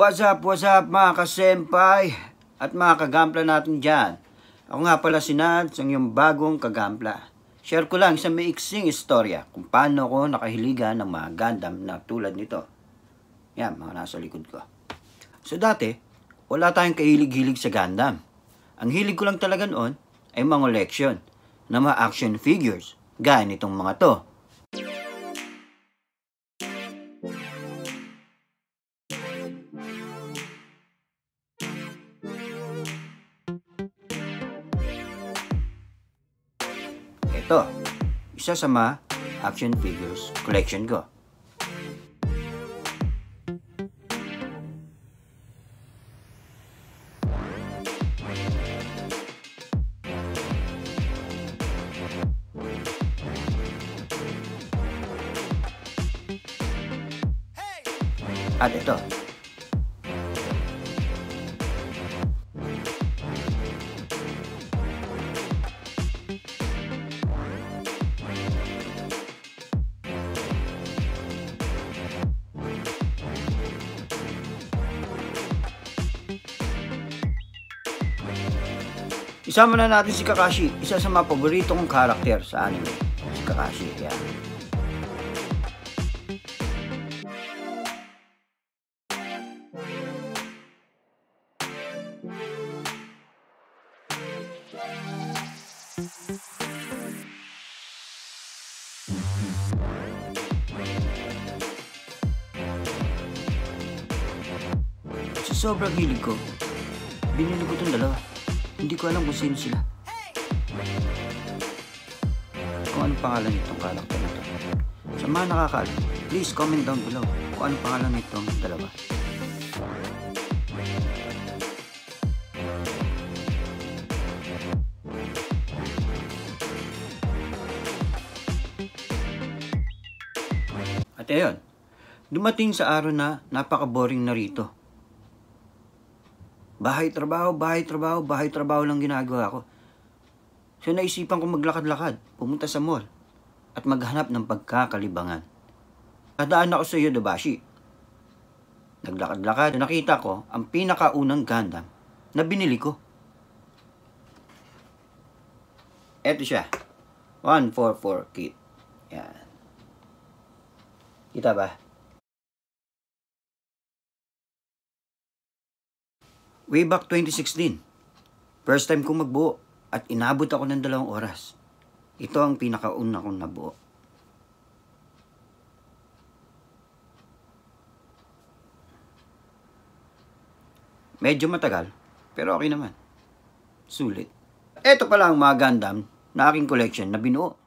What's up mga kasenpai at mga kagampla natin dyan. Ako nga pala si Nads, ang iyong bagong kagampla. Share ko lang isang maiksing istorya kung paano ako nakahiligan ng mga Gundam na tulad nito. Yan, mga nasa likod ko. So dati, wala tayong kahilig-hilig sa Gundam. Ang hilig ko lang talaga noon ay mga collection na mga action figures, gaya nitong mga to. Ito, isa sa mga action figures collection ko. At ito. Isama na natin si Kakashi, isa sa mga paborito kong karakter sa anime. Si Kakashi, yan. Sa sobrang hilig ko, binili ko itong dalawa. Hindi ko alam kung sino sila. Kung anong pangalan nitong karakter na to. Sa mga nakakaalam, please comment down below kung anong pangalan nitong dalawa. At ayun, dumating sa araw na napaka-boring na rito. Bahay, trabaho lang ginagawa ko. So naisipan ko maglakad-lakad, pumunta sa mall, at maghanap ng pagkakalibangan. Nadaan ako sa Yodobashi. Naglakad-lakad, nakita ko ang pinakaunang Gundam na binili ko. Eto siya, 144 kit. Yan. Kita ba? Way back 2016, first time kong magbuo at inabot ako ng 2 oras. Ito ang pinakauna kong nabuo. Medyo matagal, pero okay naman. Sulit. Ito pala ang mga Gundam na aking collection na binuo.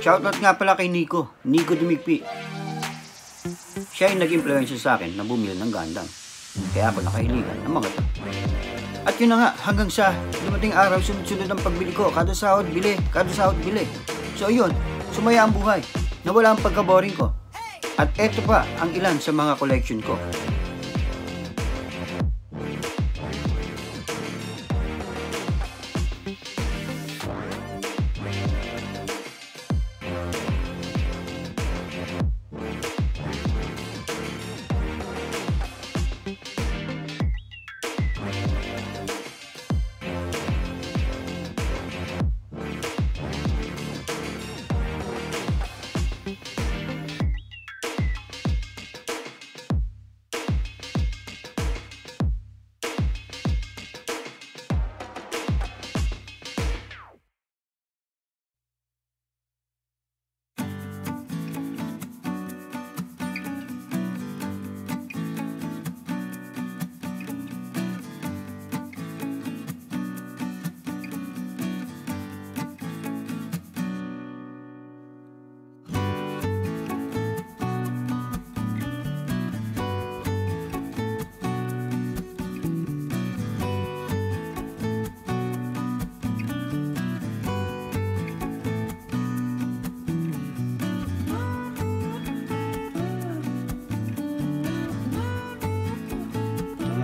Shoutout nga pala kay Nico Dumigpi. Siya ay nag-influensya sa akin na bumili ng Gundam. Kaya ako nakahiligan ng mga to. At yun na nga, hanggang sa dumating araw, sunod-sunod ang pagbili ko. Kada sahod, bili. So yun, sumaya ang buhay. Nawala ang pagka-boring ko. At eto pa ang ilan sa mga collection ko.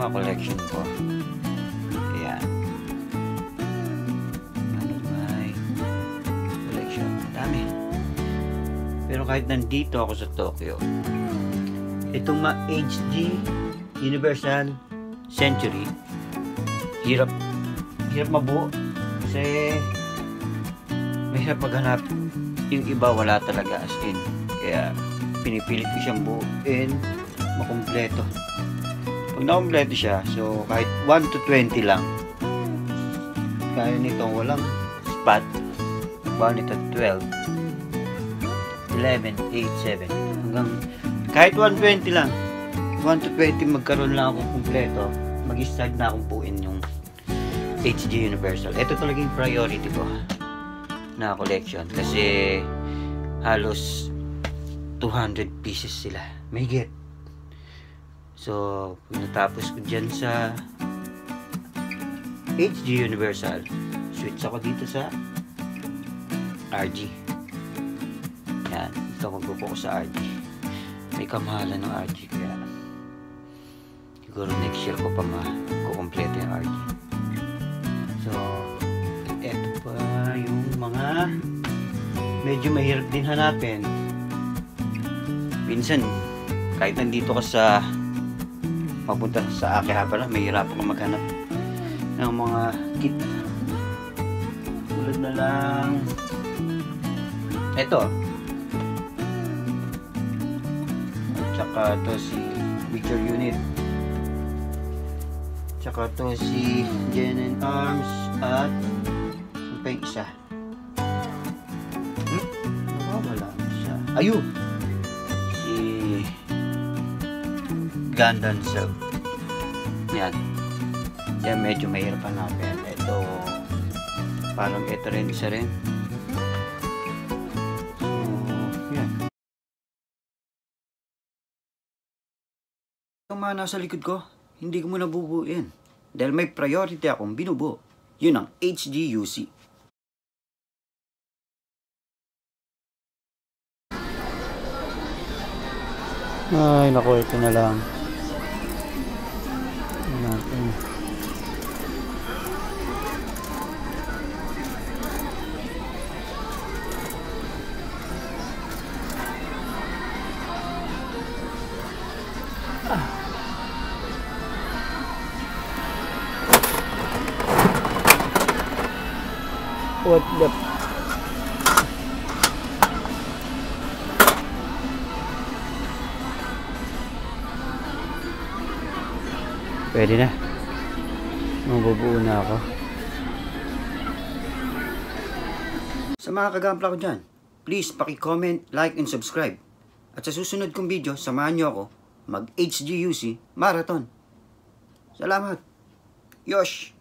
Mga collection ko. Ayan. Ano may collection? Dami. Pero kahit nandito ako sa Tokyo, itong mga HD Universal Century, hirap mabuo. Kasi mahirap maghanap. Yung iba wala talaga as in. Kaya pinipilit ko siyang buuin makumpleto. Pag nakumpleto siya, so kahit 1 to 20 lang. Kaya nito walang spot. Baka nito 12, 11, 8, 7. Hanggang kahit 120 lang. 1 to 20 magkaroon lang akong kumpleto. Mag-start na akong buuin yung HD Universal. Ito talaga yung priority ko na collection. Kasi halos 200 pieces sila. May get. So, pag natapos ko dyan sa HD Universal, switch ako dito sa RG. Yan. Ito magpupokus sa RG. May kamahalan ng RG. Kaya siguro next year ko pa makukompleto yung RG. So, eto pa yung mga medyo mahirap din hanapin. Minsan, kahit nandito ka sa papunta sa Akira pala, mahirap ako maghanap ng mga kit. Tulad na lang eto. At saka to si Witcher Unit. Tsaka to si Gen Arms. At saan pa yung isa? Wala siya. Ayun! Si Gundam Cell. Yan. Yan medyo mahirap hanapin. Parang ito rin, isa rin. So, yan. Yung mga nasa likod ko, hindi ko muna bubuuin. Dahil may priority akong binubuo. Yun ang HGUC. Ay, naku, ito na lang. Natin. What the... Pwede na. Mabubuo na ako. Sa mga kagampla ko dyan, please paki-comment, like, and subscribe. At sa susunod kong video, samahan nyo ako mag-HGUC Marathon. Salamat. Yosh!